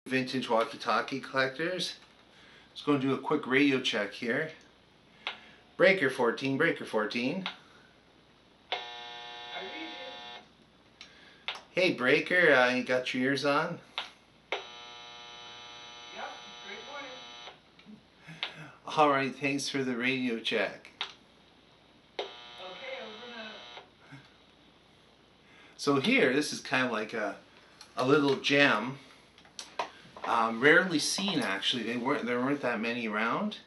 Vintage walkie-talkie collectors. Just going to do a quick radio check here. Breaker 14, breaker 14. Hey breaker, you got your ears on? Yep, great morning. Alright, thanks for the radio check. Okay, over now. So here, this is kind of like a little gem. Rarely seen actually. There weren't that many around.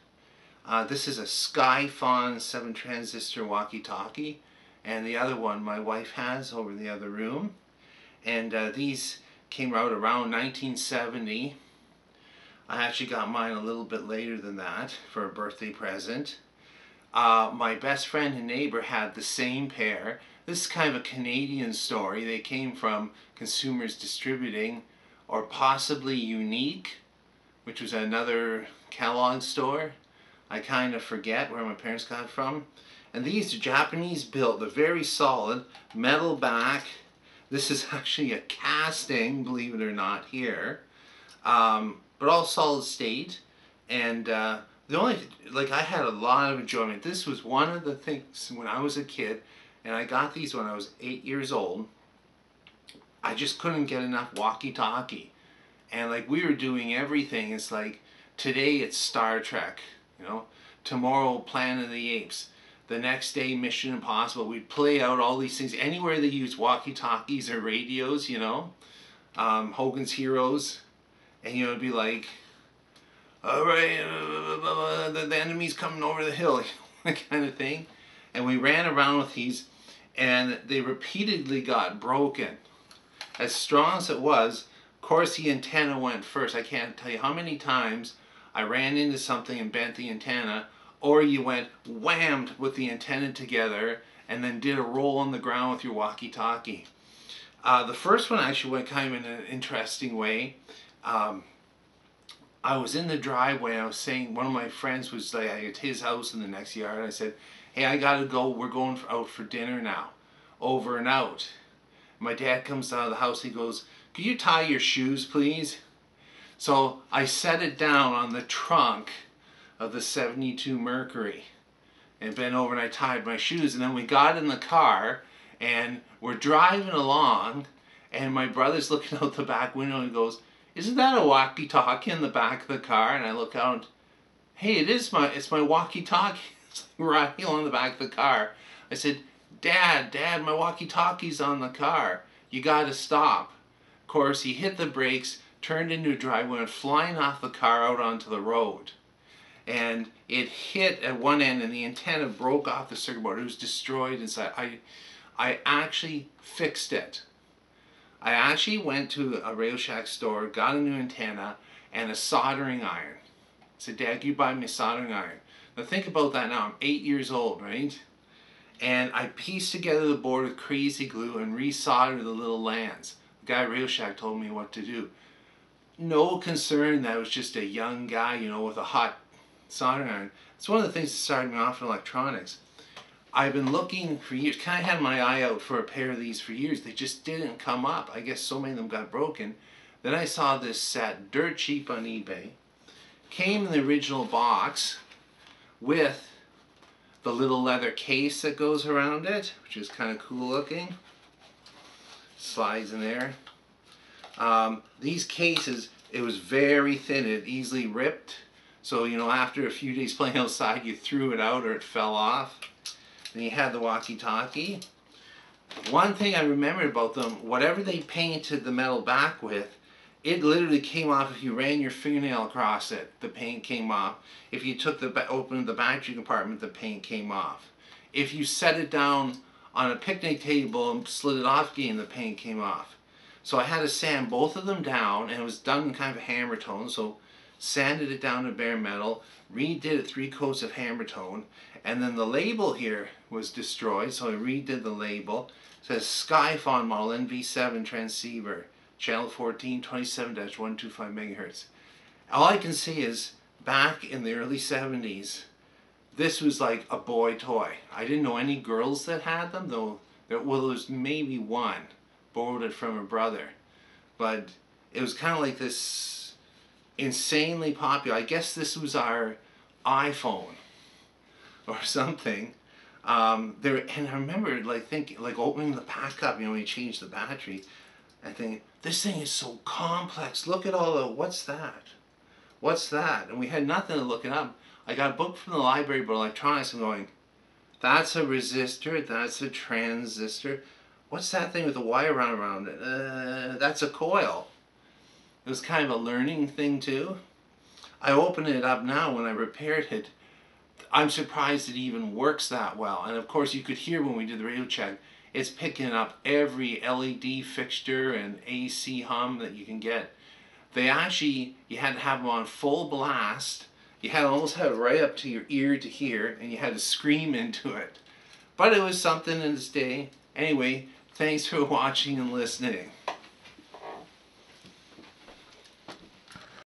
This is a Skyfon 7 transistor walkie-talkie, and the other one my wife has over in the other room. And these came out around 1970. I actually got mine a little bit later than that for a birthday present. My best friend and neighbor had the same pair. This is kind of a Canadian story. They came from Consumers Distributing, or possibly Unique, which was another catalog store. I kind of forget where my parents got it from. And these are Japanese built. They're very solid, metal back. This is actually a casting, believe it or not, here. But all solid state. And I had a lot of enjoyment. This was one of the things when I was a kid, and I got these when I was 8 years old. I just couldn't get enough walkie-talkie. And like we were doing everything. It's like today it's Star Trek, you know, tomorrow Planet of the Apes, the next day Mission Impossible. We'd play out all these things anywhere they use walkie-talkies or radios, you know, Hogan's Heroes, and you know, it'd be like, all right, the enemy's coming over the hill, that kind of thing. And we ran around with these, and they repeatedly got broken. As strong as it was, of course the antenna went first. I can't tell you how many times I ran into something and bent the antenna, or you went whammed with the antenna together and then did a roll on the ground with your walkie-talkie. The first one actually went kind of in an interesting way. I was in the driveway, I was saying, one of my friends was like at his house in the next yard, and I said, hey, I gotta go, we're going out for dinner now. Over and out. My dad comes out of the house, he goes, could you tie your shoes, please? So I set it down on the trunk of the 72 Mercury and bent over and I tied my shoes, and then we got in the car and we're driving along, and my brother's looking out the back window and he goes, isn't that a walkie-talkie in the back of the car? And I look out, hey, it's my walkie-talkie. It's right along the back of the car. I said, Dad, my walkie-talkie's on the car. You gotta stop. Of course, he hit the brakes, turned into a driveway, went flying off the car out onto the road. And it hit at one end and the antenna broke off the circuit board. It was destroyed inside. I actually fixed it. I actually went to a Radio Shack store, got a new antenna and a soldering iron. I said, Dad, can you buy me a soldering iron? Now think about that now. I'm 8 years old, right? And I pieced together the board with crazy glue and resoldered the little lands. The guy at Radio Shack told me what to do. No concern that I was just a young guy, you know, with a hot soldering iron. It's one of the things that started me off in electronics. I've been looking for years, kind of had my eye out for a pair of these for years. They just didn't come up. I guess so many of them got broken. Then I saw this set, dirt cheap on eBay. Came in the original box with the little leather case that goes around it, which is kind of cool looking. Slides in there. These cases, it was very thin. It easily ripped. So, you know, after a few days playing outside, you threw it out or it fell off. Then you had the walkie-talkie. One thing I remember about them, whatever they painted the metal back with, it literally came off if you ran your fingernail across it. The paint came off. If you took opened the battery compartment, the paint came off. If you set it down on a picnic table and slid it off again, the paint came off. So I had to sand both of them down, and it was done in kind of a hammer tone. So sanded it down to bare metal, redid it 3 coats of hammer tone, and then the label here was destroyed, so I redid the label. It says Skyfon model NV7 transceiver, channel 14, 27-125 megahertz. All I can see is back in the early 70s, this was like a boy toy. I didn't know any girls that had them, though. Well, there was maybe one, borrowed it from her brother. But it was kind of like this insanely popular. I guess this was our iPhone or something. There, and I remember like thinking, like opening the pack up, you know, when you change the battery, and thinking, this thing is so complex. Look at all the, what's that? What's that? And we had nothing to look it up. I got a book from the library about electronics and going, that's a resistor, that's a transistor. What's that thing with the wire around it? That's a coil. It was kind of a learning thing too. I opened it up now when I repaired it. I'm surprised it even works that well. And of course you could hear when we did the radio check, it's picking up every LED fixture and AC hum that you can get. They actually, you had to have them on full blast. You had almost had it right up to your ear to hear, and you had to scream into it. But it was something in its day. Anyway, thanks for watching and listening.